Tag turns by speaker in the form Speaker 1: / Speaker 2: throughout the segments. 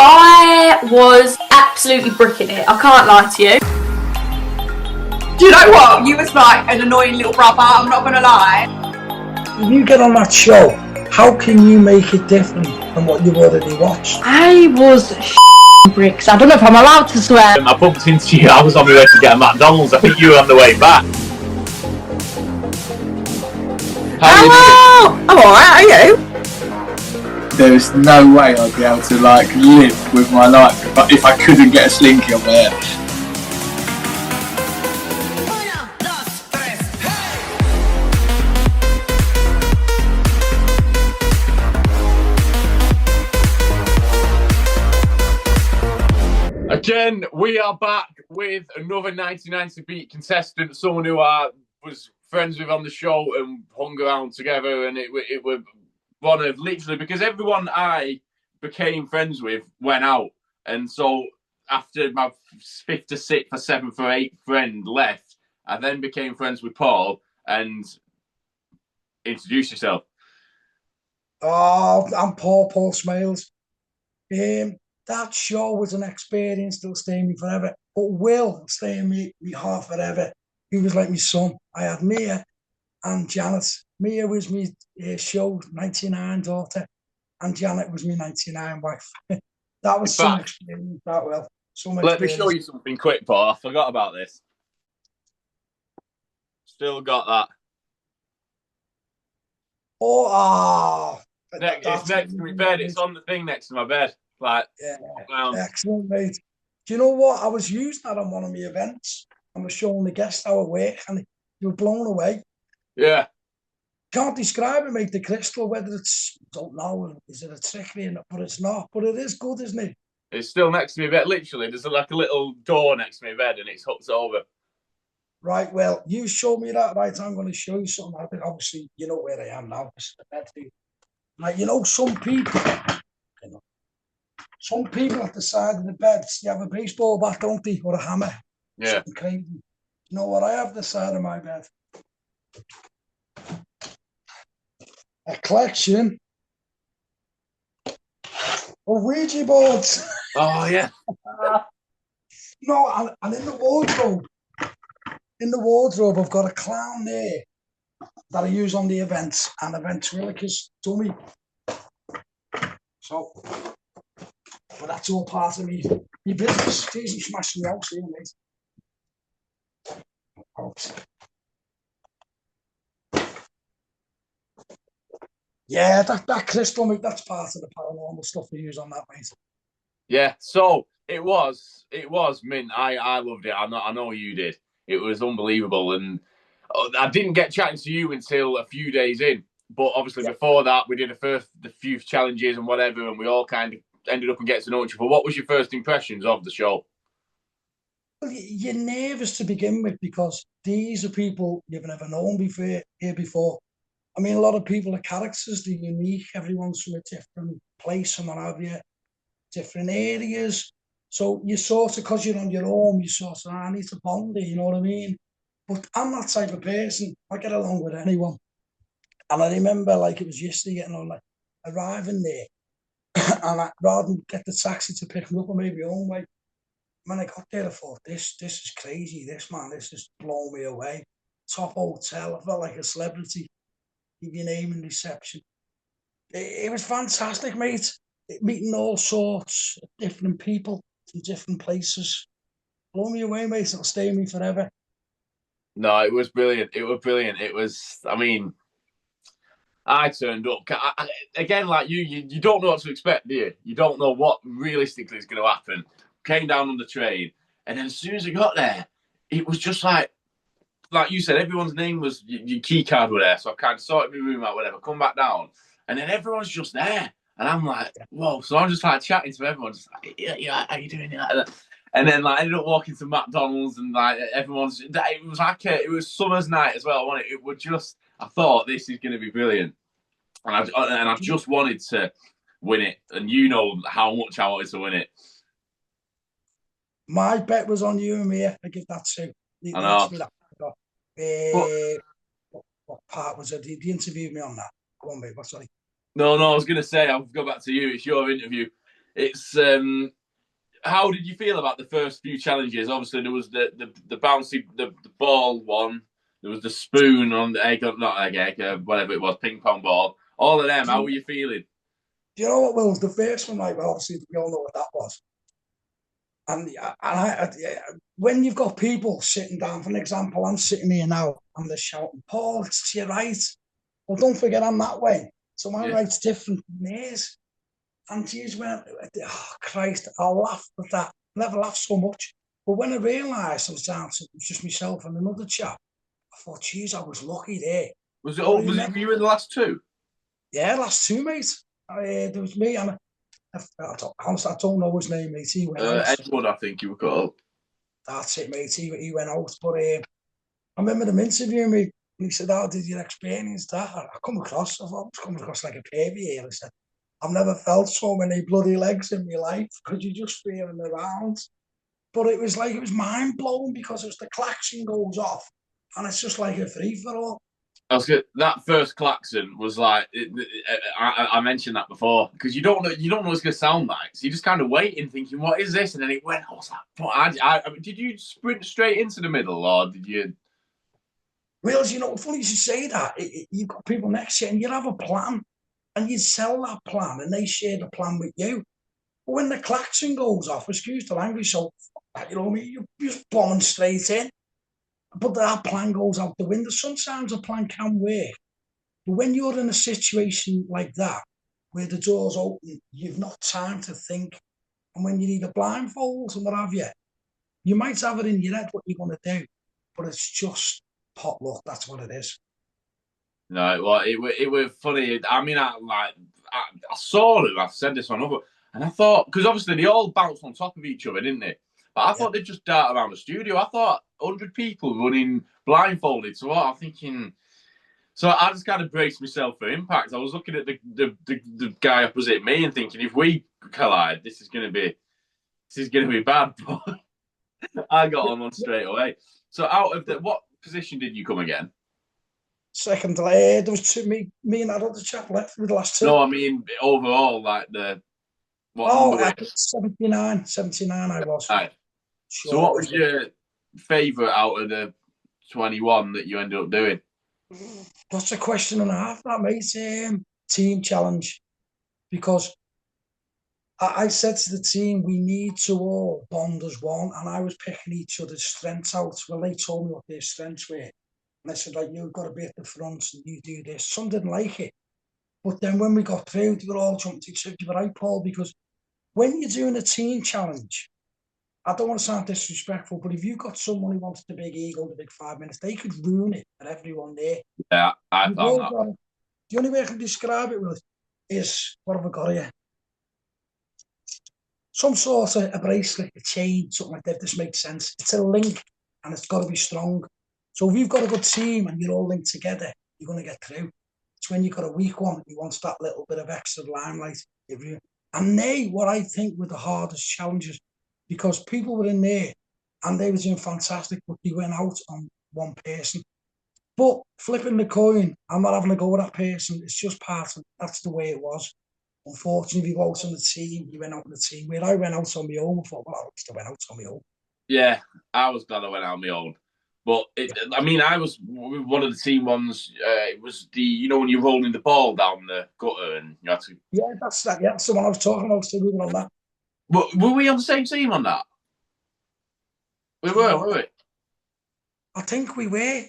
Speaker 1: I was absolutely bricking it. I can't lie to you.
Speaker 2: Do you know what? You was like an annoying little brother, I'm not going to lie.
Speaker 3: If you get on that show, how can you make it different from what you've already watched?
Speaker 1: I was bricks. I don't know if I'm allowed to swear.
Speaker 4: I bumped into you. I was on my way to get a McDonald's. I think you were on the way back.
Speaker 2: Hello! I'm alright, are you?
Speaker 5: There's no way I'd be able to like live with my life if I couldn't get a slinky on my head.
Speaker 4: Again, we are back with another 1990 beat contestant, someone who I was friends with on the show and hung around together, and it was one of literally, because everyone I became friends with went out, and so after my fifth or sixth or seventh or eighth friend left, I then became friends with Paul. And introduce yourself.
Speaker 3: Oh, I'm Paul Smailes. That show was an experience that'll stay in me forever, but will stay in me heart forever. He was like my son. I had Mia and Janet. Mia was my show 99 daughter, and Janet was my 99 wife. That was some experience, that well.
Speaker 4: Let me show you something quick, Paul. I forgot about this. Still got that. It's next to my bed. It's on the thing next to my bed. Like,
Speaker 3: yeah, excellent, mate. Do you know what? I was using that on one of my events. I was showing the guests how it worked, and they were blown away.
Speaker 4: Yeah.
Speaker 3: Can't describe it, mate. The crystal, whether it's, don't know, is it a trickery? But it's not. But it is good, isn't it?
Speaker 4: It's still next to my bed. Literally, there's like a little door next to my bed, and it's hooked over.
Speaker 3: Right. Well, you showed me that. Right. I'm going to show you something. I think obviously you know where I am now. This is the bed thing. Like, you know, some people at the side of the bed, you have a baseball bat, don't they, or a hammer?
Speaker 4: Yeah.
Speaker 3: Something crazy. You know what I have the side of my bed? A collection of Ouija boards.
Speaker 4: Oh yeah.
Speaker 3: No, and in the wardrobe, I've got a clown there that I use on the events and a ventriloquist dummy. So, but that's all part of me business. Jeez, you smashing the house here, mate. Yeah, that crystal, mate, that's part of the paranormal stuff we use on that, mate.
Speaker 4: Yeah, so it was mint. I loved it. I know you did. It was unbelievable, and I didn't get chatting to you until a few days in. But obviously, before that, we did the few challenges and whatever, and we all kind of ended up and getting to know each other. What was your first impressions of the show?
Speaker 3: Well, you're nervous to begin with because these are people you've never known before. I mean, a lot of people are characters, they're unique. Everyone's from a different place and what have you, different areas. So you sort of, because you're on your own, you sort of, I need to bond it, you know what I mean? But I'm that type of person. I get along with anyone. And I remember, like, it was yesterday, getting on, like, arriving there, and rather than get the taxi to pick me up or maybe home, like, when I got there, I thought, this is crazy. This has blown me away. Top hotel. I felt like a celebrity. Give your name and reception. It was fantastic, mate. Meeting all sorts of different people from different places. Blow me away, mate. It'll stay with me forever.
Speaker 4: No, it was brilliant. It was brilliant. It was, I mean, I turned up. Again, like you don't know what to expect, do you? You don't know what realistically is going to happen. Came down on the train, and then as soon as I got there, it was just like you said, everyone's name was, your key card were there, so I kind of sorted my room out, whatever, come back down, and then everyone's just there, and I'm like, whoa, so I'm just like chatting to everyone, just like, yeah, how you doing? And then like I ended up walking to McDonald's, and like it was like it was summer's night as well, wasn't it? It was just, I thought this is going to be brilliant, and I just wanted to win it, and you know how much I wanted to win it.
Speaker 3: My bet was on you and me. I give that to.
Speaker 4: I know.
Speaker 3: What part was it? He interviewed me on that. Go on, mate. Sorry.
Speaker 4: No, I was going to say, I'll go back to you. It's your interview. It's how did you feel about the first few challenges? Obviously, there was the bouncy the ball one. There was the spoon on the egg, not egg, whatever it was, ping pong ball. All of them. How were you feeling?
Speaker 3: Do you know what, Will? The first one, like, well, obviously, we all know what that was. And when you've got people sitting down, for an example, I'm sitting here now and they're shouting, Paul, it's to your right. Well, don't forget I'm that way. So my right's different from theirs. And geez, oh Christ, I laughed at that. Never laughed so much. But when I realised I was down to, it was just myself and another chap, I thought, geez, I was lucky there.
Speaker 4: Was it you in the last two?
Speaker 3: Yeah, last two, mate. There was me and I don't know his name, mate. He went out.
Speaker 4: Edward, I think you were called.
Speaker 3: That's it, mate. He went out. But I remember him interviewing me. And he said, how did you experience that? I come across, I thought I was coming across like a baby here. He said, I've never felt so many bloody legs in my life because you're just feeling around. But it was like, it was mind blowing because the klaxon goes off and it's just like a free for all.
Speaker 4: That first klaxon was like I mentioned that before because you don't know what it's gonna sound like, so you're just kind of waiting, thinking, "What is this?" And then it went. I was like, I mean, did you sprint straight into the middle, or did you?
Speaker 3: Well, you know, funny you should say that. You've got people next to you, and you have a plan, and you sell that plan, and they share the plan with you. But when the klaxon goes off, excuse the language, so you know what I mean, you're just bombing straight in. But that plan goes out the window. Sometimes a plan can work. But when you're in a situation like that, where the door's open, you've not time to think. And when you need a blindfold and what have you, you might have it in your head what you're going to do. But it's just pot luck. That's what it is.
Speaker 4: No, well, it was funny. I mean, I saw it. I've said this on other, and I thought, because obviously they all bounced on top of each other, didn't they? But I thought they'd just dart around the studio. I thought 100 people running blindfolded. So I'm thinking. So I just kind of braced myself for impact. I was looking at the guy opposite me and thinking, if we collide, this is going to be bad. But I got on one straight away. So out of what position did you come again?
Speaker 3: Second, there was me and that other chap left with the last two.
Speaker 4: No, I mean overall, like
Speaker 3: number 79 I was.
Speaker 4: Right. Sure, so what was your favourite out of the 21 that you ended up doing?
Speaker 3: That's a question and a half, that, mate. Team challenge. Because I said to the team, we need to all bond as one. And I was picking each other's strengths out. Well, they told me what their strengths were. And I said, like, you've got to be at the front and you do this. Some didn't like it. But then when we got through, they were all jumping to each other. You're right, Paul, because when you're doing a team challenge, I don't want to sound disrespectful, but if you've got someone who wants the big ego, the big 5 minutes, they could ruin it for everyone there.
Speaker 4: Yeah, I found that.
Speaker 3: The only way I can describe it with is, what have I got here? Some sort of a bracelet, a chain, something like that. This makes sense. It's a link and it's got to be strong. So if you've got a good team and you're all linked together, you're going to get through. It's when you've got a weak one, you want that little bit of extra limelight. And what I think were the hardest challenges, because people were in there and they were doing fantastic, but they went out on one person. But flipping the coin, I'm not having to go with that person. It's just that's the way it was. Unfortunately, if you go out on the team, you went out on the team. Where I went out on my own, I thought, well, I still went out on my own.
Speaker 4: Yeah, I was glad I went out on my own. But, I mean, I was one of the team ones. It was when you're rolling the ball down the gutter and you had to...
Speaker 3: Yeah, that's that. Yeah, that's the one I was talking about. Still moving on that.
Speaker 4: But were we on the same team on that? We were we?
Speaker 3: I think we were.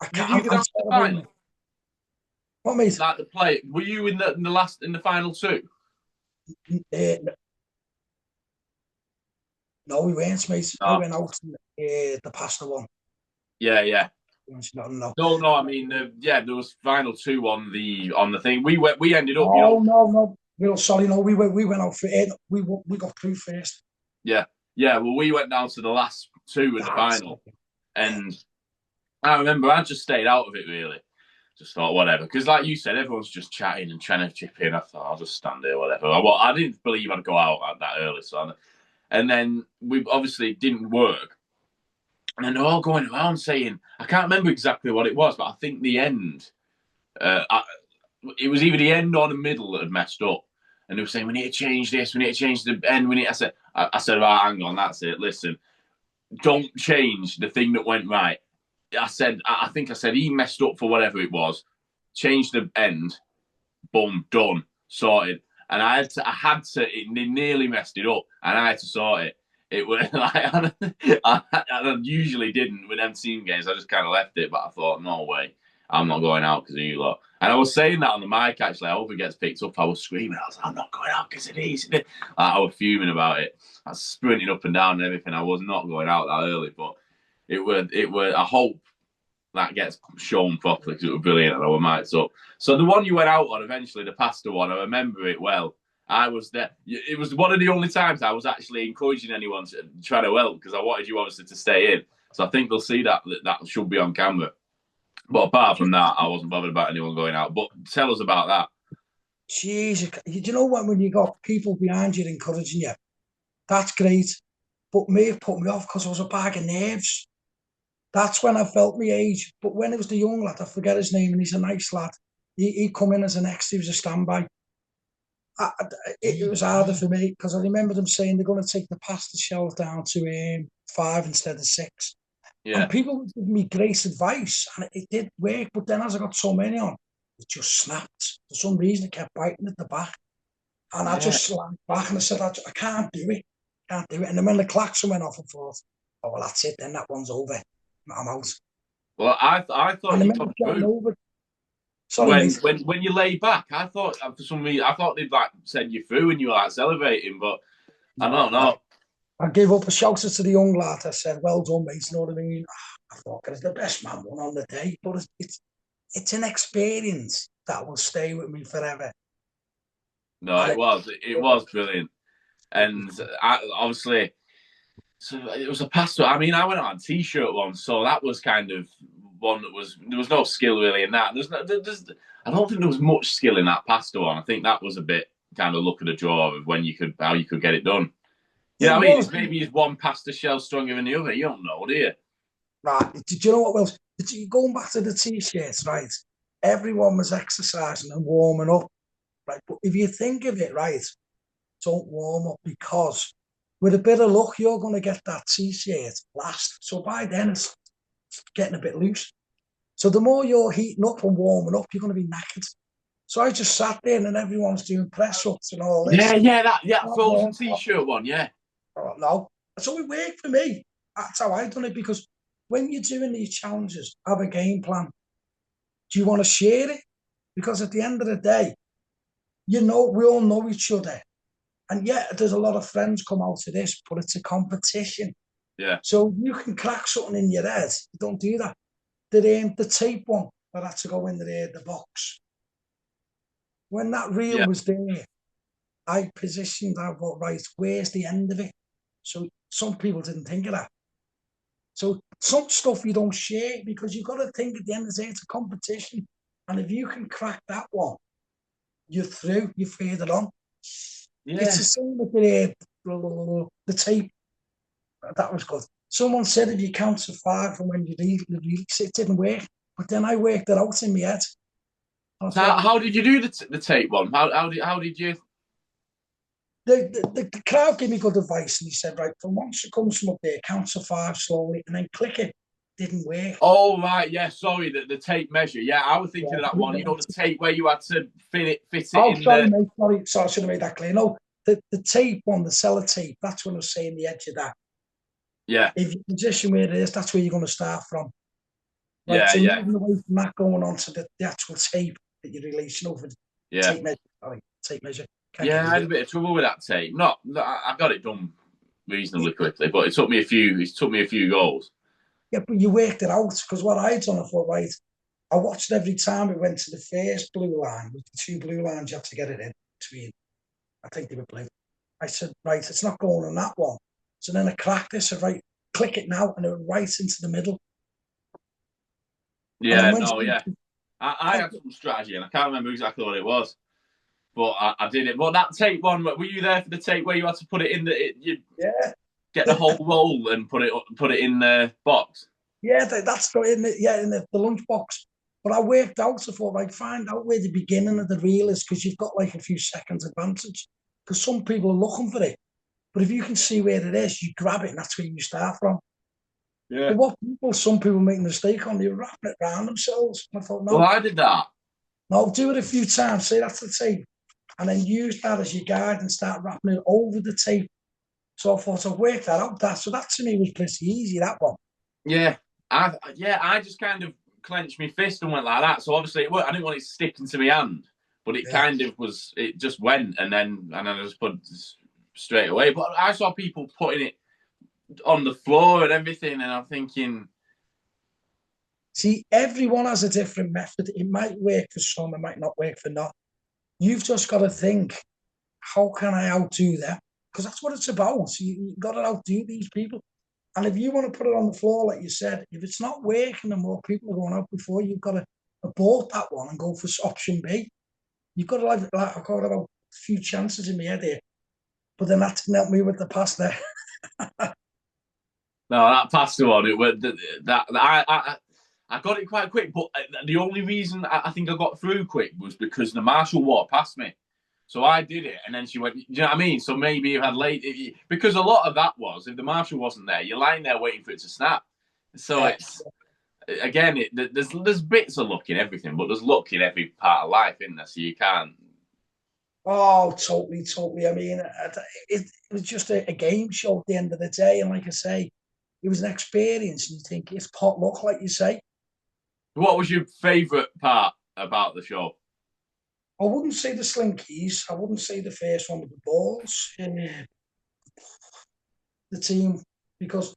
Speaker 4: I can't.
Speaker 3: What, mate?
Speaker 4: Like the play. Were you in the final two?
Speaker 3: No, we weren't, mate.
Speaker 4: No.
Speaker 3: I went out in the pasta one.
Speaker 4: Yeah. No. I mean, there was final two on the thing. We ended up.
Speaker 3: No. Sorry, no. We went out for it. We got through first.
Speaker 4: Yeah. Well, we went down to the last two in the final, and I remember I just stayed out of it really. Just thought whatever, because like you said, everyone's just chatting and trying to chip in. I thought I'll just stand here, whatever. I didn't believe I'd go out that early, and then we obviously didn't work. And they're all going around saying, I can't remember exactly what it was, but I think the end, it was either the end or the middle that had messed up. and they were saying, we need to change this, we need to change the end, we need. I said, right, hang on, that's it. Listen, don't change the thing that went right. I think I said he messed up for whatever it was. Change the end. Boom, done, sorted. And I had to. It nearly messed it up, and I had to sort it. It was like I usually didn't with them team games. I just kind of left it, but I thought, no way, I'm not going out because of you lot. And I was saying that on the mic actually. I hope it gets picked up. I was screaming. I was like, I'm not going out because it is. I was fuming about it. I was sprinting up and down and everything. I was not going out that early, but it was. I hope that gets shown properly because it was brilliant and I was mic'd up. So the one you went out on eventually, the pasta one, I remember it well. I was there. It was one of the only times I was actually encouraging anyone to try to help because I wanted you obviously to stay in. So I think they'll see that should be on camera. But apart from that, I wasn't bothered about anyone going out. But tell us about that.
Speaker 3: Jeez, you know what? When you got people behind you encouraging you, that's great. But it put me off because I was a bag of nerves. That's when I felt my age. But when it was the young lad, I forget his name, and he's a nice lad. He come in as an ex, he was a standby. It was harder for me because I remember them saying they're going to take the pasta shelf down to 5 instead of 6.
Speaker 4: Yeah.
Speaker 3: And people would give me great advice, and it did work. But then as I got so many on, it just snapped. For some reason, it kept biting at the back. And I just slammed back and I said, I can't do it. Can't do it. And then when the klaxon went off, I thought, oh, well, that's it. Then that one's over. I'm out.
Speaker 4: Well, I thought you got through.
Speaker 3: Sorry,
Speaker 4: when you lay back, I thought for some reason they'd like send you through and you were like celebrating, but I don't know.
Speaker 3: I gave up a shout to the young lad. I said, well done, mate. You know what I mean? I thought, it's the best man won on the day, but it's an experience that will stay with me forever.
Speaker 4: No, and it was brilliant, and obviously, so it was a pass. I mean, I went on a t-shirt once, so that was kind of one that there was no skill really in that. I don't think there was much skill in that pasta one. I think that was a bit kind of luck of the draw of how you could get it done. Yeah, I mean, maybe it's one pasta shell stronger than the other. You don't know, do you?
Speaker 3: Right. Do you know what, Will? Going back to the t-shirts, right? Everyone was exercising and warming up, right? But if you think of it, right, don't warm up because with a bit of luck, you're going to get that t-shirt last. So by then, it's getting a bit loose. So the more you're heating up and warming up, you're going to be knackered. So I just sat there and everyone's doing press-ups and all this.
Speaker 4: That frozen t-shirt one, yeah.
Speaker 3: Oh, no. So it worked for me. That's how I done it because when you're doing these challenges, have a game plan. Do you want to share it? Because at the end of the day, we all know each other. And yeah, there's a lot of friends come out of this, but it's a competition.
Speaker 4: Yeah.
Speaker 3: So you can crack something in your head. You don't do that. The tape one that had to go in the box. When that reel was there, I positioned that, right, where's the end of it? So some people didn't think of that. So some stuff you don't share because you've got to think at the end of the day, it's a competition. And if you can crack that one, you're through, you're further on. Yeah. It's the same with the tape. That was good. Someone said if you count to 5 from when you release it didn't work. But then I worked it out in my head.
Speaker 4: So how did you do the tape one? How did you?
Speaker 3: The crowd gave me good advice and he said, right, from once it comes from up there, count to 5 slowly and then click it. Didn't work.
Speaker 4: Oh, right, yeah, sorry, the tape measure. Yeah, I was thinking of that one. You know, the tape where you had to fit it in.
Speaker 3: Sorry, mate, sorry, I should have made that clear. No, the tape one, the sellotape, that's what I was saying, the edge of that.
Speaker 4: Yeah.
Speaker 3: If you position where it is, that's where you're going to start from. Right, so moving away from that, going on to the actual tape that you're releasing over the tape measure. Sorry, tape measure. I
Speaker 4: had a bit of trouble with that tape. I got it done reasonably quickly, but it took me a few goals.
Speaker 3: Yeah, but you worked it out because what I done, I thought, right, I watched every time it went to the first blue line, with the 2 blue lines, you have to get it in between. I think they were blue. I said, right, it's not going on that one. So then I cracked this, I said, right, click it now, and it went right into the middle.
Speaker 4: Yeah, I had some strategy, and I can't remember exactly what it was. But I did it. But that tape one, were you there for the tape where you had to put it in get the whole roll and put it in the box?
Speaker 3: Yeah, that's in the lunch box. But I worked out, I thought, like, find out where the beginning of the reel is, because you've got like a few seconds advantage. Because some people are looking for it. But if you can see where it is, you grab it, and that's where you start from.
Speaker 4: Yeah.
Speaker 3: But some people make a mistake on, they're wrapping it around themselves. And I thought, no.
Speaker 4: Well, I did that.
Speaker 3: No, do it a few times, say that's the tape. And then use that as your guide and start wrapping it over the tape. So I thought I'd work that out. So that to me was pretty easy, that one.
Speaker 4: Yeah. I just kind of clenched my fist and went like that. So obviously I didn't want it sticking to my hand, but it kind of was. It just went, and then I just put it straight away. But I saw people putting it on the floor and everything, and I'm thinking,
Speaker 3: see, everyone has a different method. It might work for some, it might not work for not. You've just got to think, how can I outdo them? Because that's what it's about. You've got to outdo these people. And if you want to put it on the floor, like you said, if it's not working and more people are going out before, you've got to abort that one and go for option B. You've got to I've got about a few chances in my head here. But then that didn't help me with the pass there.
Speaker 4: no, that passed one. It went I got it quite quick, but the only reason I think I got through quick was because the marshal walked past me. So I did it, and then she went, do you know what I mean? So maybe you had late, because a lot of that was, if the marshal wasn't there, you're lying there waiting for it to snap. So it's, again, there's bits of luck in everything, but there's luck in every part of life, isn't there? So you can't.
Speaker 3: Oh, totally. I mean, it was just a game show at the end of the day. And like I say, it was an experience, and you think it's pot luck, like you say.
Speaker 4: What was your favourite part about the show?
Speaker 3: I wouldn't say the slinkies. I wouldn't say the first one with the balls. The team, because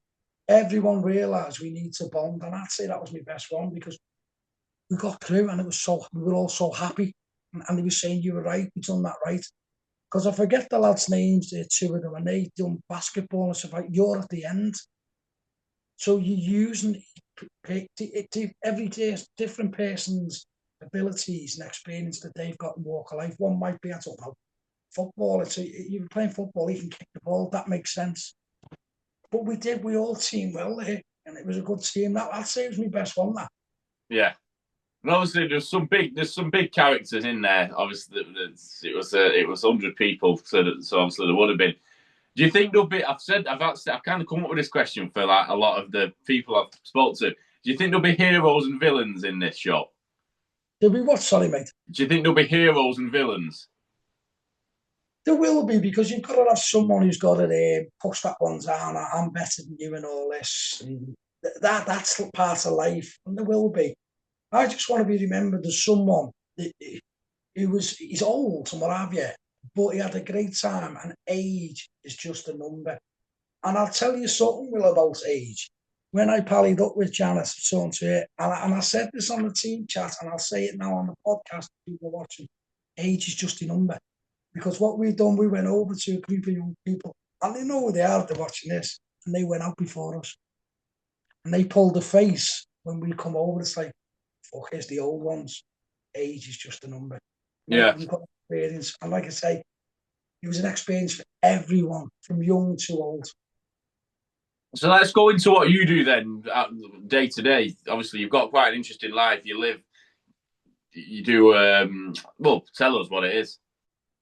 Speaker 3: everyone realised we need to bond, and I'd say that was my best one, because we got through, and we were all so happy, and they were saying, you were right, we done that right. Because I forget the lads' names, there two of them, and they done basketball and stuff like. You're at the end, so you're using every day different person's abilities and experience that they've got in walk of life. One might be, I don't know, football. You're playing football, you can kick the ball, that makes sense. But we all teamed well there, and it was a good team. I'd say it was my best one, that.
Speaker 4: Yeah. And obviously there's some big characters in there. Obviously it was 100 people, so obviously there would have been. Do you think there'll be? I've kind of come up with this question for like a lot of the people I've spoke to. Do you think there'll be heroes and villains in this show?
Speaker 3: There'll be what? Sorry, mate.
Speaker 4: Do you think there'll be heroes and villains?
Speaker 3: There will be, because you've got to have someone who's got to push that one down. I'm better than you and all this. And that's part of life, and there will be. I just want to be remembered as someone he's old and what have you, but he had a great time, and age is just a number. And I'll tell you something, Will, about age. When I pallied up with Janice, so to it, and I said this on the team chat, and I'll say it now on the podcast, people watching, age is just a number. Because what we've done, we went over to a group of young people, and they know who they are, they're watching this, and they went out before us. And they pulled a face when we come over. It's like, fuck, here's the old ones. Age is just a number.
Speaker 4: Yeah.
Speaker 3: We've got experience. And like I say, it was an experience for everyone, from young to old.
Speaker 4: So let's go into what you do then, day to day. Obviously, you've got quite an interesting life. You do, well, tell us what it is.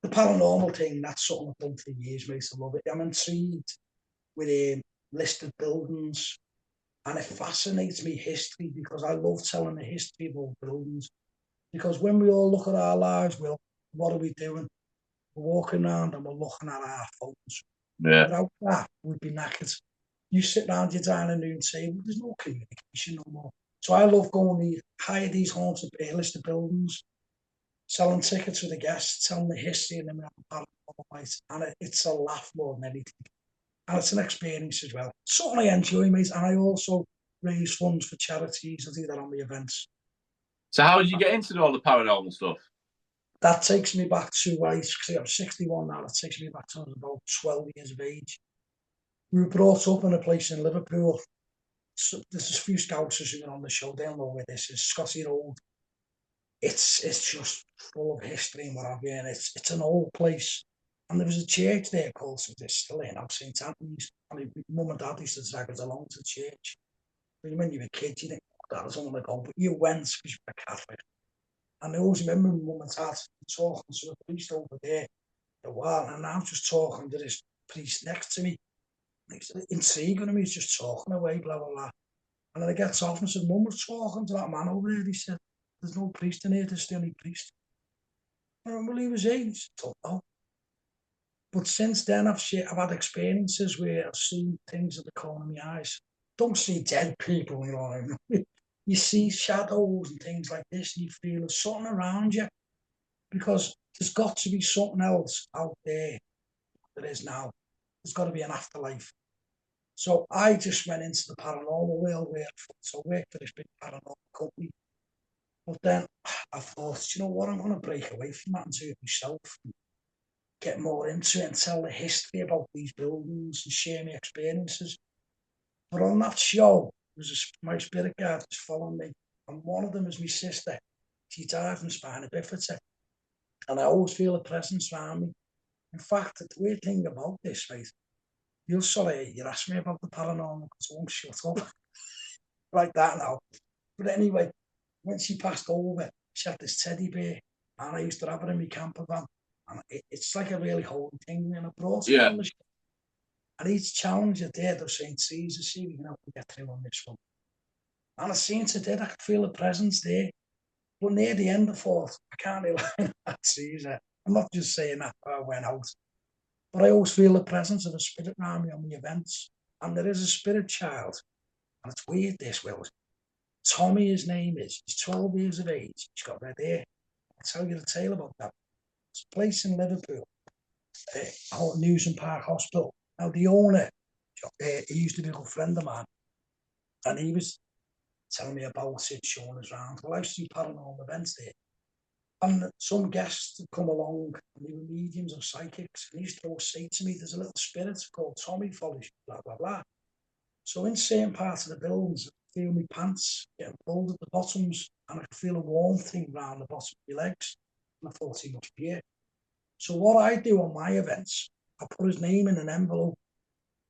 Speaker 3: The paranormal thing, that's something I've done for years, mate. I love it. I'm intrigued with listed buildings, and it fascinates me history, because I love telling the history of old buildings. Because when we all look at our lives, Will, what are we doing? We're walking around and we're looking at our phones.
Speaker 4: Yeah.
Speaker 3: Without that, we'd be knackered. You sit around your dining room table, there's no communication no more. So I love going to hire these haunted listed buildings, selling tickets for the guests, telling the history and them and it's a laugh more than anything. And it's an experience as well. Something I enjoy, mate. And I also raise funds for charities. I do that on the events.
Speaker 4: So how did you get into all the paranormal stuff?
Speaker 3: That takes me back to, I'm 61 now, that takes me back to about 12 years of age. We were brought up in a place in Liverpool. So there's a few scousers who are on the show, they'll know where this is, Scotty Road. It's just full of history and what have you, and it's an old place. And there was a church there called, it's still in now, St. Anthony's. And Mum and Dad used to drag us along to church. When you were a kid, you think, that, I was on the go, but you went because you're a Catholic. And I always remember my mum and dad talking to a priest over there a while, and I'm just talking to this priest next to me. He's intriguing me, he's just talking away, blah, blah, blah. And then I get off and said, Mum was talking to that man over there. He said, there's no priest in here, there's the only priest. And well, he was 8. He said, don't know. But since then, I've had experiences where I've seen things that are corner of my eyes. Don't see dead people, you know what I mean? You see shadows and things like this, and you feel there's something around you, because there's got to be something else out there that is now. There's got to be an afterlife. So I just went into the paranormal world where I worked for this big paranormal company. But then I thought, you know what, I'm going to break away from that and do it myself, and get more into it and tell the history about these buildings and share my experiences. But on that show, there was my spirit guide was following me, and one of them is my sister. She died from spina bifida, and I always feel a presence around me. In fact, the weird thing about this, right, you'll sorry, you ask me about the paranormal because I won't shut up like that now. But anyway, when she passed over, she had this teddy bear, and I used to have her in my camper van. And it's like a really holy thing, and I brought it on the show. And each challenge I did, I was saying, Caesar, see if we can help me get through on this one. And I seen to did, I could feel the presence there. But near the end, I thought, I can't rely on that Caesar. I'm not just saying that I went out. But I always feel the presence of a spirit around me on the events. And there is a spirit child. And it's weird, this, Will. Tommy, his name is. He's 12 years of age. He's got red hair. I'll tell you the tale about that. It's a place in Liverpool, Newton Park Hospital. Now, the owner, he used to be a good friend of mine. And he was telling me about it, showing us around. Well, I used to do paranormal events there. And some guests would come along, and they were mediums or psychics. And he used to always say to me, there's a little spirit called Tommy, follows you, blah, blah, blah. So in certain parts of the buildings, I could feel my pants getting pulled at the bottoms, and I could feel a warm thing around the bottom of my legs. And I thought he must be here. So what I do on my events, I put his name in an envelope,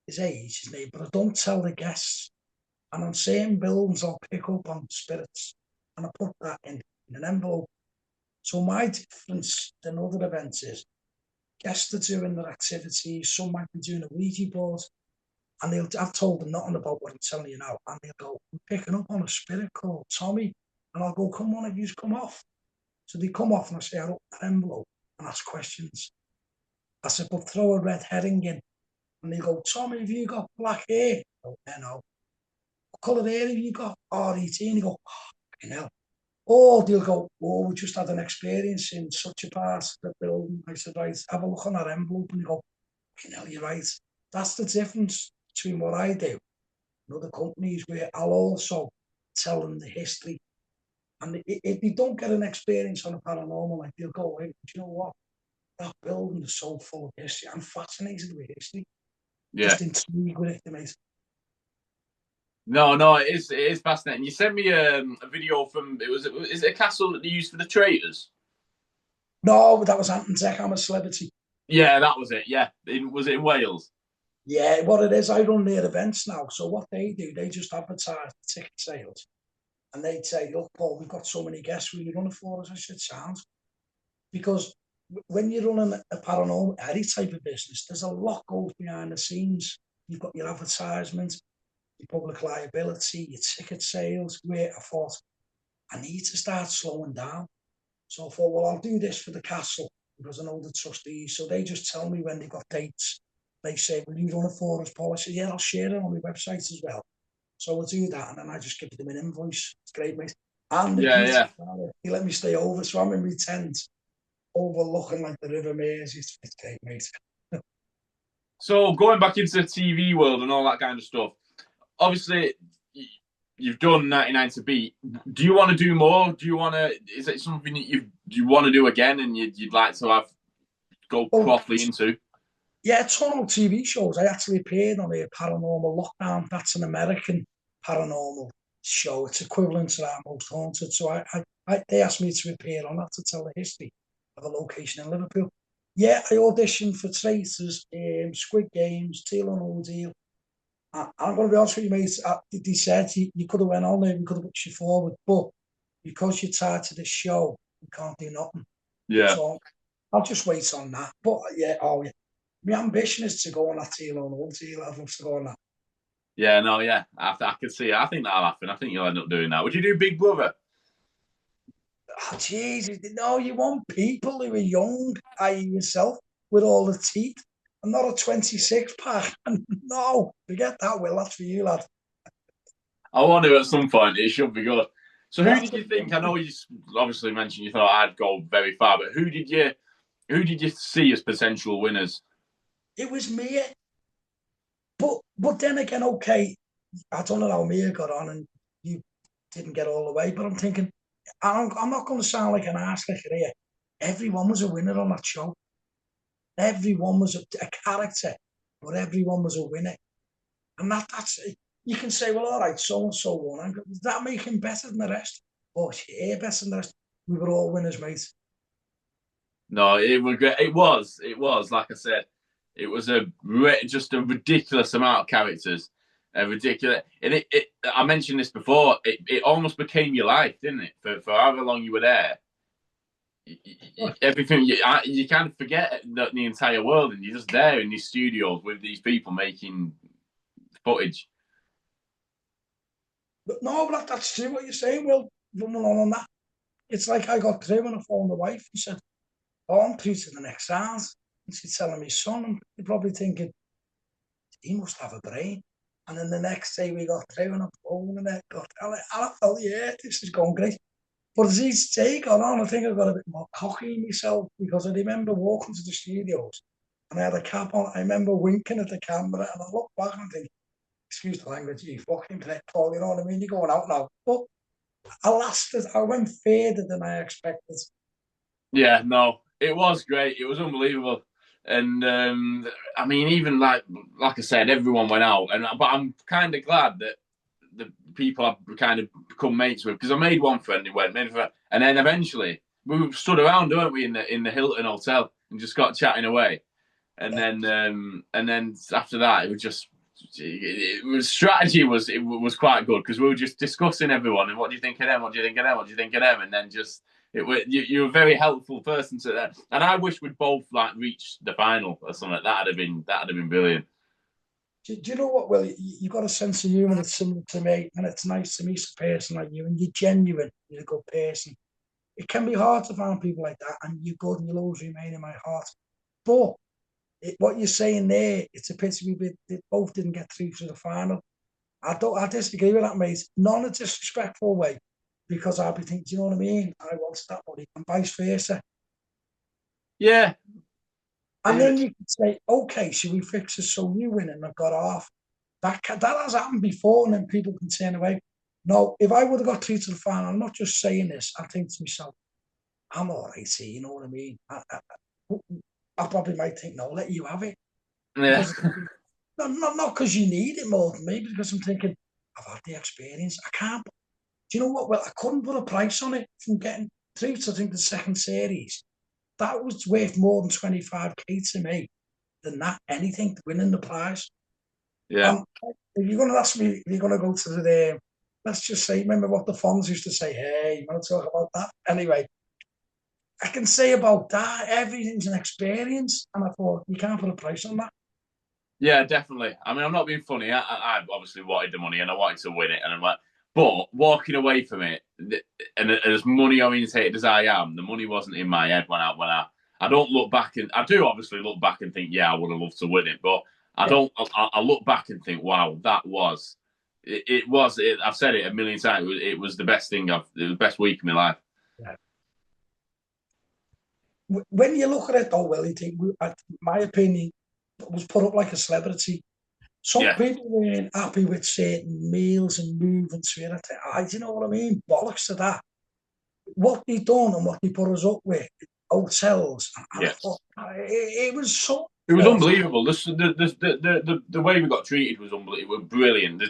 Speaker 3: his age, his name, but I don't tell the guests. And on certain buildings, I'll pick up on spirits, and I put that in an envelope. So my difference than other events is guests are doing their activities, some might be doing a Ouija board, and I've told them nothing about what I'm telling you now, and they'll go, I'm picking up on a spirit called Tommy, and I'll go, come on, if you come off. So they come off, and I say, I open that envelope and ask questions. I said, but throw a red herring in, and they go, Tommy, have you got black hair? I go, no. What colour hair have you got? RET, and you go, fucking hell. Or they'll go, oh, we just had an experience in such a part of the building. I said, right, have a look on that envelope, and you go, fucking hell, you're right. That's the difference between what I do and other companies, where I'll also tell them the history. And if they don't get an experience on a paranormal, like, they'll go, hey, do you know what? That building is so full of history. I'm fascinated with history.
Speaker 4: Yeah.
Speaker 3: Just intrigued with it, mate.
Speaker 4: No, it is fascinating. You sent me a video from, is it a castle that they used for the traitors?
Speaker 3: No, that was Anton Tech, I'm a Celebrity.
Speaker 4: Yeah, that was it, yeah. Was it in Wales?
Speaker 3: Yeah, what it is, I run their events now. So what they do, they just advertise the ticket sales. And they'd say, look, Paul, we've got so many guests, will you run it for us? I said, sounds. Because when you're running a paranormal, any type of business, there's a lot goes behind the scenes. You've got your advertisement, your public liability, your ticket sales, where I thought, I need to start slowing down. So I thought, well, I'll do this for the castle because I know the trustees. So they just tell me when they've got dates. They say, will you run it for us, Paul? I said, yeah, I'll share it on my website as well. So we'll do that, and then I just give them an invoice. It's great, mate. And he let me stay over, so I'm in my tent, overlooking like the River Mears. It's great, mate.
Speaker 4: So going back into the TV world and all that kind of stuff, obviously you've done 99 to Beat. Do you want to do more? Is it something that you want to do again and you'd like to go properly into?
Speaker 3: Yeah, total TV shows. I actually appeared on a Paranormal Lockdown. That's an American paranormal show. It's equivalent to that Most Haunted. So they asked me to appear on that to tell the history of a location in Liverpool. Yeah, I auditioned for Traitors, Squid Games, Deal or No Deal. I'm going to be honest with you, mate. They said you could have went on there, we could have put you forward, but because you're tied to the show, we can't do nothing.
Speaker 4: Yeah.
Speaker 3: So I'll just wait on that. But yeah, my ambition is to go on that teal on all teal. I'd love to go on that.
Speaker 4: Yeah, no, yeah. I can see it. I think that'll happen. I think you'll end up doing that. Would you do Big Brother?
Speaker 3: Oh, Jesus, no, you want people who are young, i.e. yourself, with all the teeth. I'm not a 26 pack. No, forget that, Will. That's for you, lad.
Speaker 4: I wonder at some point it should be good. So who
Speaker 3: That's
Speaker 4: did you think? I know you obviously mentioned you thought I'd go very far, but who did you see as potential winners?
Speaker 3: It was me. But then again, okay, I don't know how Mia got on and you didn't get all the way, but I'm thinking, I'm not going to sound like an arse licker here. Everyone was a winner on that show. Everyone was a character, but everyone was a winner. And that's it. You can say, well, all right, so-and-so won. Does that make him better than the rest? Oh, yeah, better than the rest. We were all winners, mate.
Speaker 4: No, it was great. It was. Like I said, it was just a ridiculous amount of characters. Ridiculous. And I mentioned this before. It almost became your life, didn't it? For however long you were there, everything you kind of forget the entire world, and you're just there in these studios with these people making footage.
Speaker 3: But no, but that's true what you're saying, Will. Running on that. It's like I got through and I phoned the wife and said, oh, I'm through to the next round. And she's telling me, son, and you're probably thinking, he must have a brain. And then the next day we got through and I'm phoning it. And I felt, yeah, this is going great. But as each day got on, I think I got a bit more cocky in myself because I remember walking to the studios and I had a cap on. I remember winking at the camera and I look back and think, excuse the language, you fucking prick, Paul, you know what I mean? You're going out now. But I went further than I expected.
Speaker 4: Yeah, no, it was great. It was unbelievable. And I mean, even like I said, everyone went out. But I'm kind of glad that the people I've kind of become mates with, because I made one friend who went, and then eventually we stood around, weren't we, in the Hilton Hotel and just got chatting away. And then after that, it was just strategy was quite good because we were just discussing everyone and what do you think of them, what do you think of them, what do you think of them, and then just you're a very helpful person to that. And I wish we'd both like reached the final or something. That'd have been brilliant.
Speaker 3: Do you know what, Will? You've got a sense of humour that's similar to me, and it's nice to meet a person like you, and you're genuine, you're a good person. It can be hard to find people like that, and you're good, and you'll always remain in my heart. But what you're saying there, it's a pity we both didn't get through to the final. I disagree with that, mate. Not in a disrespectful way, because I'll be thinking, do you know what I mean? I wanted that money, and vice versa.
Speaker 4: Yeah.
Speaker 3: And then you could say, okay, should we fix it so you win and I've got off? That has happened before, and then people can turn away. No, if I would have got through to the final, I'm not just saying this, I think to myself, I'm all right here, you know what I mean? I probably might think, no, let you have it.
Speaker 4: Yeah.
Speaker 3: Not because you need it more than me, because I'm thinking, I've had the experience. I can't. Do you know what? Well, I couldn't put a price on it from getting through to, I think, the second series. That was worth more than 25k to me than that, anything, winning the prize.
Speaker 4: Yeah.
Speaker 3: If you're going to ask me, if you're going to go to the, let's just say, remember what the Fonz used to say, hey, you want to talk about that? Anyway, I can say about that, everything's an experience. And I thought, you can't put a price on that.
Speaker 4: Yeah, definitely. I mean, I'm not being funny. I obviously wanted the money and I wanted to win it. And I'm like, but walking away from it, and as money orientated as I am, the money wasn't in my head when I don't look back, and I do obviously look back and think, yeah, I would have loved to win it, but I don't. I look back and think, wow, that was. It was. I've said it a million times. It was the best thing. It was the best week of my life.
Speaker 3: Yeah. When you look at it, though, Will, you think, my opinion, was put up like a celebrity. Some people weren't happy with certain meals and movements. Do you know what I mean? Bollocks to that. What they done and what they put us up with, hotels.
Speaker 4: Yes.
Speaker 3: It was so.
Speaker 4: It was unbelievable. The way we got treated was unbelievable. It was brilliant.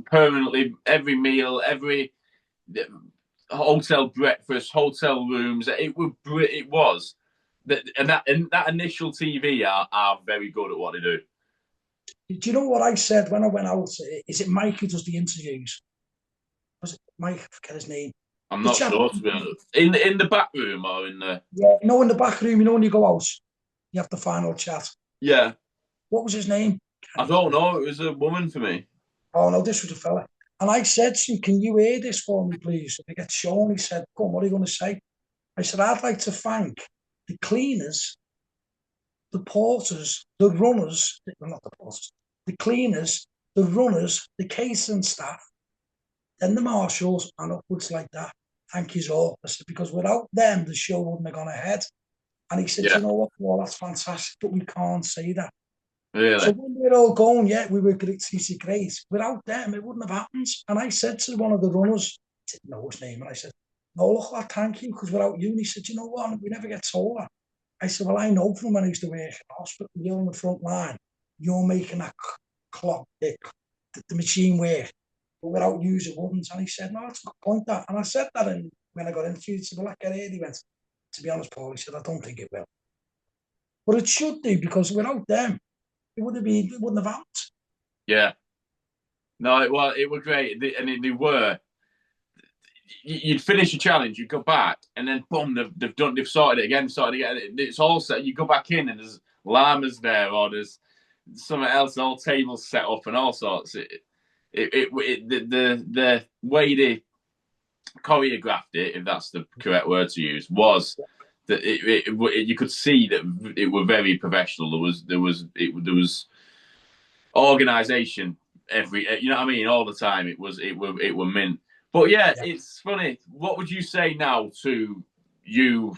Speaker 4: Permanently, every meal, every hotel breakfast, hotel rooms. It was. And that initial TV are very good at what they do.
Speaker 3: Do you know what I said when I went out? Is it Mike who does the interviews? Was it Mike? I forget his name.
Speaker 4: I'm
Speaker 3: The
Speaker 4: not
Speaker 3: chap,
Speaker 4: sure, to be honest. In the back room or in the...
Speaker 3: yeah, in the back room, when you go out, you have the final chat.
Speaker 4: Yeah.
Speaker 3: What was his name?
Speaker 4: I don't know. It was a woman for me.
Speaker 3: Oh, no, this was a fella. And I said to him, can you hear this for me, please? If it gets shown, he said, come on, what are you going to say? I said, I'd like to thank the cleaners, the porters, the runners, well, not the porters, the cleaners, the runners, the catering staff, then the marshals, and upwards like that. Thank you all. I said, because without them, the show wouldn't have gone ahead. And he said,
Speaker 4: Yeah.
Speaker 3: you know what? Well, that's fantastic, but we can't say that.
Speaker 4: Really?
Speaker 3: So when we were all going, yeah, we were great, CC great. Without them, it wouldn't have happened. And I said to one of the runners, I didn't know his name, and I said, no, look, I thank you, because without you, and he said, you know what, we never get told that. I said, well, I know from when I used to work in hospital, you're on the front line, you're making that clock, the machine work, but without you, it wouldn't. And he said, no, that's a good point, that. And I said that, and when I got interviewed, he said, well, I get it. He went, to be honest, Paul, he said, I don't think it will. But it should do, because without them, it wouldn't have happened.
Speaker 4: Yeah. No, it was great. They were. You'd finish a challenge, you'd go back, and then boom, they've sorted it again, It's all set. You go back in, and there's llamas there, or there's something else, all tables set up, and all sorts. The way they choreographed it, if that's the correct word to use, was that you could see that it were very professional. There was organisation you know what I mean, all the time. It were mint. But yeah, it's funny. What would you say now to you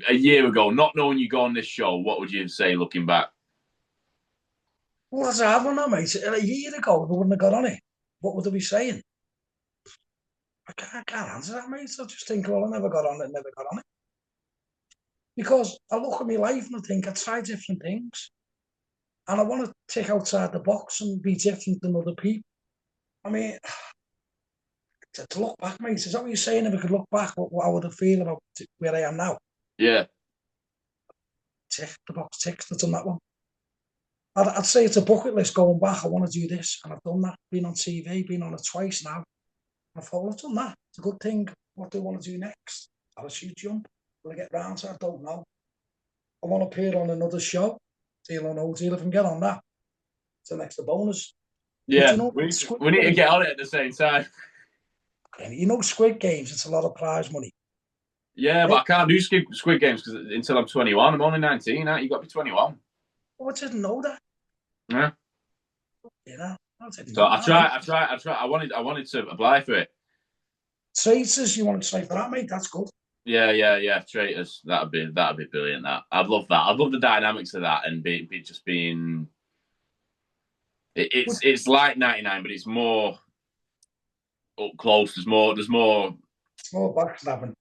Speaker 4: a year ago, not knowing you go on this show? What would you say looking back?
Speaker 3: Well, that's a hard one, mate. A year ago, we wouldn't have got on it. What would they be saying? I can't answer that, mate. I just think, well, I never got on it. Because I look at my life and I think I try different things. And I want to take outside the box and be different than other people. I mean, to look back, mate, is that what you're saying? If I could look back, what I would have feel about where I am now?
Speaker 4: Yeah.
Speaker 3: Tick, the box ticks, I've done that one. I'd say it's a bucket list going back. I want to do this, and I've done that. Been on TV, been on it twice now. I thought, well, I've done that. It's a good thing. What do I want to do next? Parachute jump. Will I get round to it? I don't know. I want to appear on another show. Deal or no deal. If I can get on that, it's an extra bonus.
Speaker 4: Yeah,
Speaker 3: you know,
Speaker 4: we need to get on it at the same time.
Speaker 3: You know, Squid Games, it's a lot of prize money.
Speaker 4: Yeah, but I can't do Squid Games until I'm 21. I'm only 19. You've got to be 21.
Speaker 3: Oh, I didn't know that.
Speaker 4: Yeah.
Speaker 3: You know, I didn't
Speaker 4: So
Speaker 3: know
Speaker 4: I
Speaker 3: that.
Speaker 4: tried. I wanted to apply for it.
Speaker 3: Traitors, you want to try for that, mate? That's good.
Speaker 4: Yeah. Traitors. That'd be brilliant. That I'd love that. I'd love the dynamics of that and be just being. It's like 99, but it's more up close. There's more.
Speaker 3: It's more backstabbing.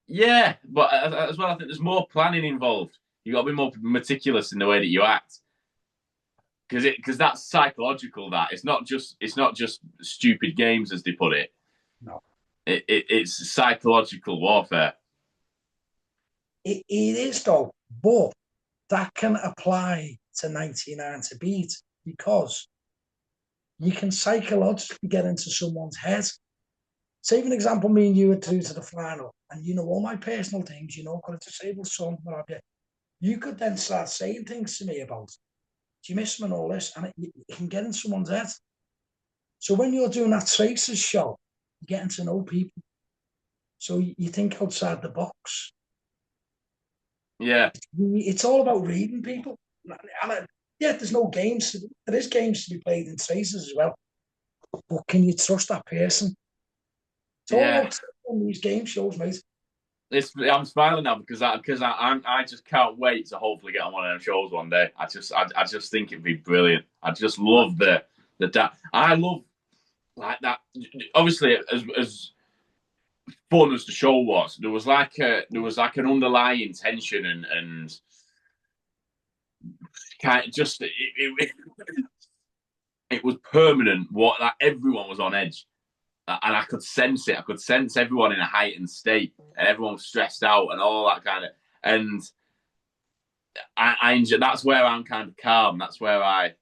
Speaker 4: Yeah, but as well, I think there's more planning involved. You got to be more meticulous in the way that you act, because that's psychological. That it's not just stupid games, as they put it.
Speaker 3: No,
Speaker 4: it's psychological warfare.
Speaker 3: it is though, but that can apply to 99 to beat, because you can psychologically get into someone's head. Say, for example, me and you are through to the final, and you know all my personal things, you know, got a disabled son, what have you. You could then start saying things to me about, do you miss him and all this, and it can get in someone's head. So when you're doing that Traces show, you're getting to know people. So you think outside the box.
Speaker 4: Yeah.
Speaker 3: It's all about reading people. And there's no games. There is games to be played in Traces as well. But can you trust that person? It's all about on these game shows, mate.
Speaker 4: I'm smiling now because I just can't wait to hopefully get on one of them shows one day. I just think it'd be brilliant. I just love the I love like that. Obviously, as fun as the show was, there was like an underlying tension and kind of just it was permanent. Like everyone was on edge. And I could sense it. I could sense everyone in a heightened state, and everyone was stressed out, and all that kind of. And I enjoy. That's where I'm kind of calm. That's where I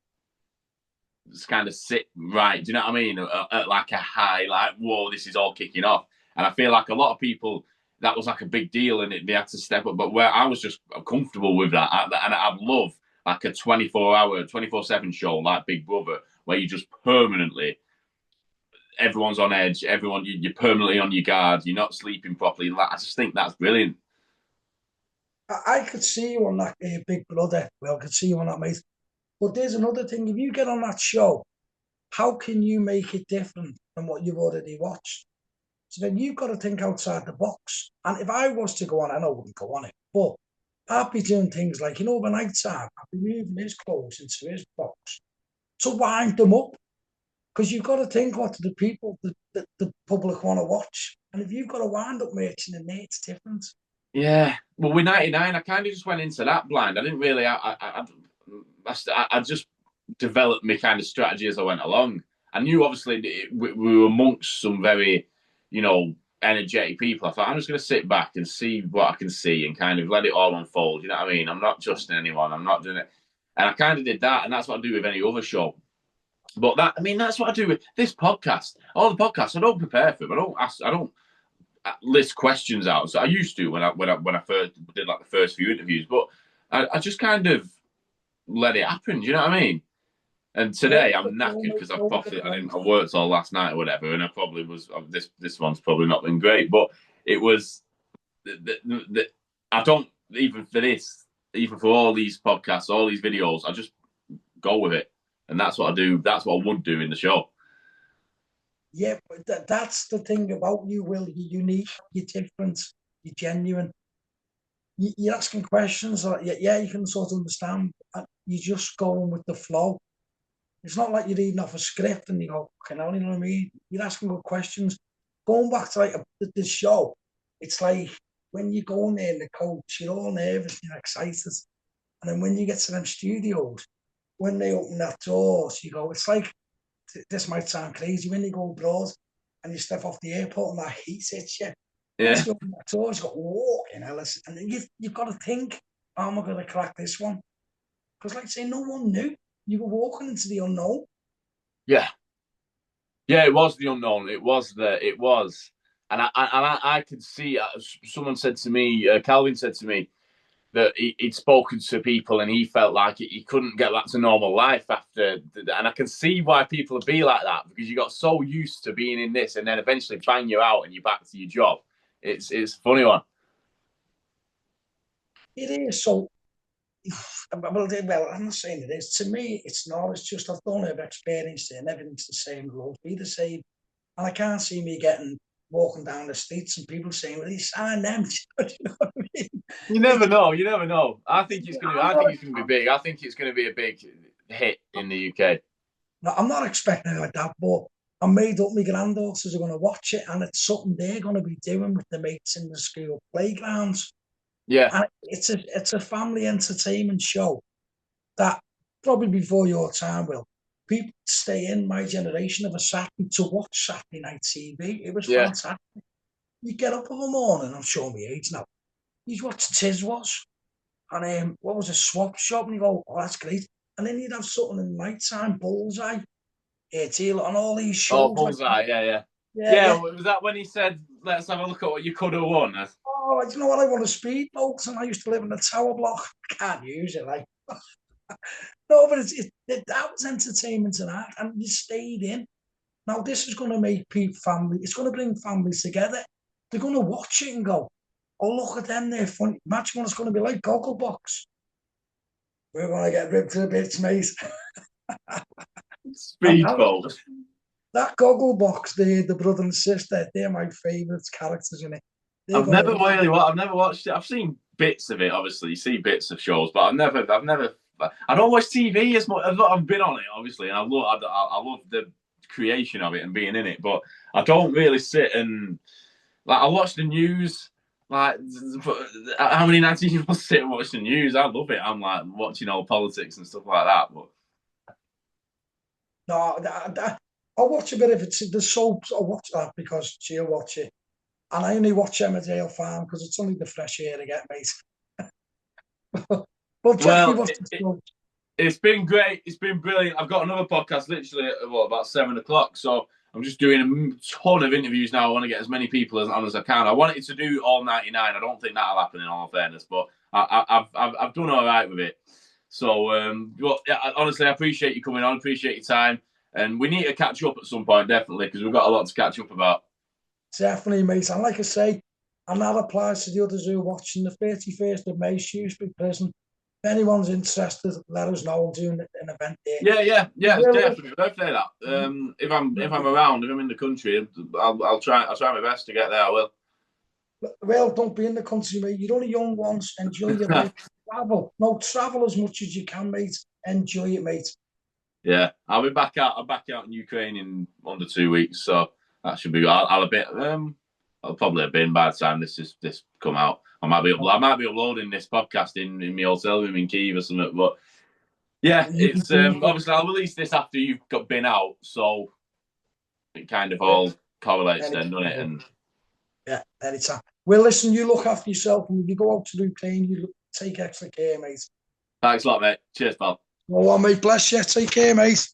Speaker 4: kind of sit right. Do you know what I mean? At like a high, like, whoa, this is all kicking off. And I feel like a lot of people, that was like a big deal, and they had to step up. But where I was just comfortable with that, and I'd love like a 24-hour, 24/7 show like Big Brother, where you just permanently, everyone's on edge, you're permanently on your guard, you're not sleeping properly. Like, I just think that's brilliant.
Speaker 3: I could see you on that Big Brother. Well, I could see you on that, mate. But there's another thing. If you get on that show, how can you make it different than what you've already watched? So then you've got to think outside the box. And if I was to go on, I know I wouldn't go on it, but I'd be doing things like, overnight time, I'd be moving his clothes into his box to wind them up. Because you've got to think, what do the people, the public want to watch? And if you've got a wind up merchant in there, it's different.
Speaker 4: Yeah. Well, with 99, I kind of just went into that blind. I didn't really, I just developed my kind of strategy as I went along. I knew, obviously, we were amongst some very, energetic people. I thought, I'm just going to sit back and see what I can see and kind of let it all unfold. You know what I mean? I'm not trusting anyone. I'm not doing it. And I kind of did that, and that's what I do with any other show. But that's what I do with this podcast. All the podcasts, I don't prepare for them. I don't list questions out. So I used to when I first did like the first few interviews, but I just kind of let it happen. Do you know what I mean? And today I'm knackered because I worked all last night or whatever, and I probably was. This one's probably not been great, but it was. I don't even for this, even for all these podcasts, all these videos, I just go with it, and that's what I do. That's what I would do in the show.
Speaker 3: Yeah, but that's the thing about you, Will. You're unique, you're different, you're genuine. You're asking questions, yeah, you can sort of understand. You're just going with the flow. It's not like you're reading off a script and you go, you know what I mean? You're asking good questions. Going back to like the show, it's like when you go in there in the coach, you're all nervous, you're excited. And then when you get to them studios, when they open that door, so you go, it's like, this might sound crazy, when you go abroad and you step off the airport and that heat hits you.
Speaker 4: Yeah.
Speaker 3: You open that door, you go, whoa, and then you've got to think, how am I going to crack this one? Because like I say, no one knew. You were walking into the unknown.
Speaker 4: Yeah, it was the unknown. It was, and I could see. Someone said to me, Calvin said to me that he'd spoken to people and he felt like he couldn't get back to normal life after. And I can see why people would be like that, because you got so used to being in this, and then eventually bang you out and you're back to your job. It's a funny one.
Speaker 3: It is. So, well, I'm not saying it is. To me, it's not. It's just I've done it, I've experienced it, and everything's the same. It will be the same. And I can't see me walking down the streets and people saying, "Well, he's signed them." You know what I mean?
Speaker 4: You never know. You never know. I think it's going to be big. I think it's going to be a big hit in the UK.
Speaker 3: No, I'm not expecting it like that, but I'm made up. My granddaughters are going to watch it, and it's something they're going to be doing with the mates in the school playgrounds.
Speaker 4: Yeah.
Speaker 3: And it's a family entertainment show that probably before your time, Will, people stay in my generation of a Saturday to watch Saturday night TV. It was fantastic. You get up in the morning, I'm showing my age now. You'd watch Tiswas and what was a swap shop, and you go, oh, that's great. And then you'd have something in the night time, Bullseye, on all these shows.
Speaker 4: Oh, Bullseye, like, yeah. Was that when he said, let's have a look at what you could have won?
Speaker 3: Oh, you know what? I want a speedboat, and I used to live in the tower block. I can't use it, like. No, but that was entertainment and art, and you stayed in. Now, this is going to make it's going to bring families together. They're going to watch it and go, oh, look at them, they're funny. Match one is going to be like Gogglebox. We're going to get ripped to bits, mate.
Speaker 4: Speedboat.
Speaker 3: That Gogglebox, the brother and sister, they're my favourite characters in it.
Speaker 4: I've never watched it. I've seen bits of it, obviously. You see bits of shows, but I've never. I don't watch TV as much. I've been on it, obviously, and I love the creation of it and being in it, but I don't really sit and I watch the news. Like, how many nights do you sit and watch the news? I love it. I'm like watching all politics and stuff like that. But
Speaker 3: no, I'll watch a bit of it. The soaps, I'll watch that because she'll watch it. And I only watch Emmerdale Farm because it's only the fresh air I get, mate. Well, Jackie,
Speaker 4: It's been great. It's been brilliant. I've got another podcast literally at about 7 o'clock. So I'm just doing a ton of interviews now. I want to get as many people on as I can. I wanted to do all 99. I don't think that'll happen in all fairness, but I've done all right with it. So, honestly, I appreciate you coming on. Appreciate your time. And we need to catch up at some point, definitely, because we've got a lot to catch up about.
Speaker 3: Definitely, mate. And like I say, and that applies to the others who are watching, the 31st of May, Shrewsbury Prison. If anyone's interested, let us know. I'm doing an event there.
Speaker 4: Yeah, definitely. Don't say that. If I'm around, if I'm in the country, I'll try my best to get there. I will.
Speaker 3: Well, don't be in the country, mate. You're only young once. Enjoy your life. Travel. No, travel as much as you can, mate. Enjoy it, mate.
Speaker 4: Yeah, I'll be back out. I'm back out in Ukraine in under 2 weeks, so that should be. I'll probably have been by the time this come out. I might be uploading this podcast in my hotel room in Kyiv or something. But yeah, it's obviously I'll release this after you've been out, so it kind of all correlates then, doesn't it? And
Speaker 3: yeah, anytime. Well, listen, you look after yourself, and when you go out to Ukraine, you take extra care, mate.
Speaker 4: Thanks a lot, mate. Cheers, pal.
Speaker 3: Well, mate, bless you. Take care, mate.